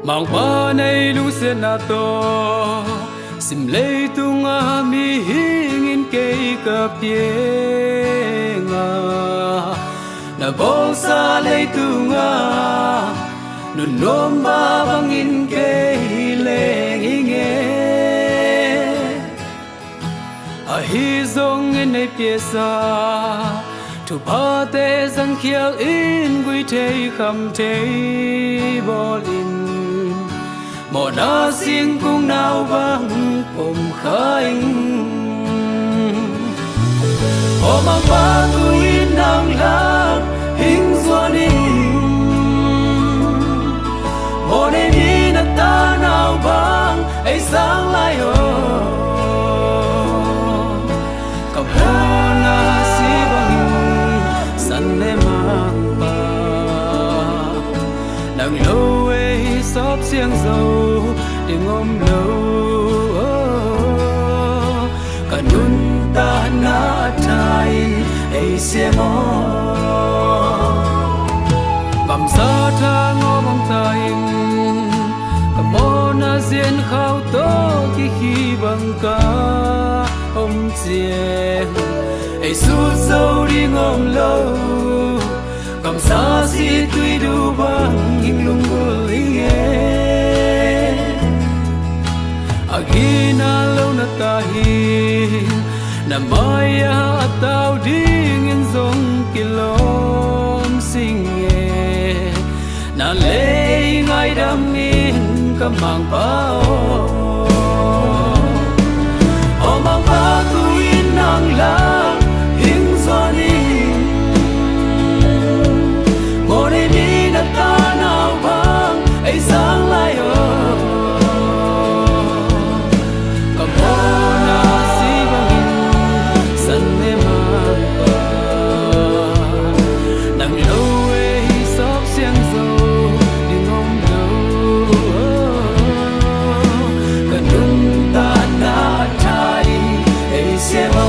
mang ba này lu sen na to sim lei tunga mi hingin kei ka pienga na bolsa lei tunga nun nom ba bangin kei leng inge a hi zong in nei piesa tu pa te zang khial in gui thei kham thei bolin một na xin cung nào vang cùng khơi ô mang ba tu in nang lang hình doan in một đêm đi na ta nào vang ấy sáng lại ô cầm hoa na si bang san em mang ba nang lâu ấy xóp xiang dầu để ôm lâu cả nun ta na trai ấy xe mò bầm sa tha ngô bông tai cả mô na diên khao tố khi bằng ca ông chiên ấy sút dâu đi ngom lâu cầm sa si tuy đủ băng hình lung gửi nghe agina lâu na tahi na maya tao ding in zong kilom singe na lei ngai dam in kamang bao o mang ba tu in nang la hing zoni một đêm đi na ta nào vang ấy sáng lại ô cầm hoa na si bangin san em mang ba nang lâu ấy xóp xiang dầu đi ngom lâu gần nun ta na trai ấy xe mò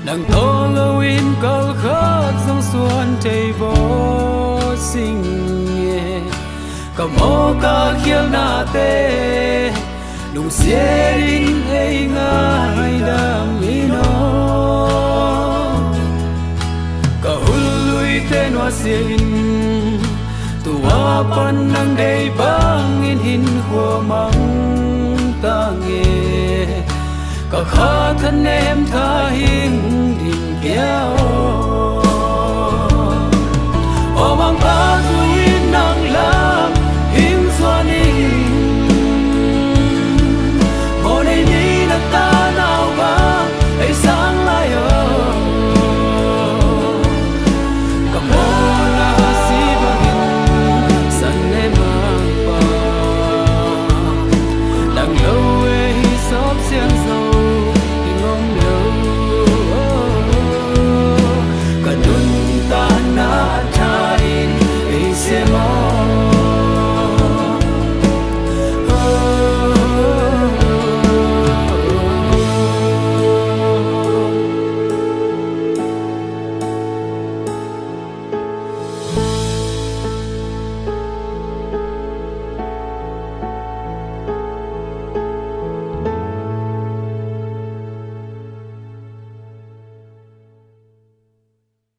nang to lâu in câu khát dòng xuân thầy vô sinh cầm ô ca khiêu na tê nung xe in hay ngay đam mi nó cả hul lui tên hoa xin tu hoa pan nang đầy băng in hin khua măng ta nghe cả khá thân em tha hình đình kéo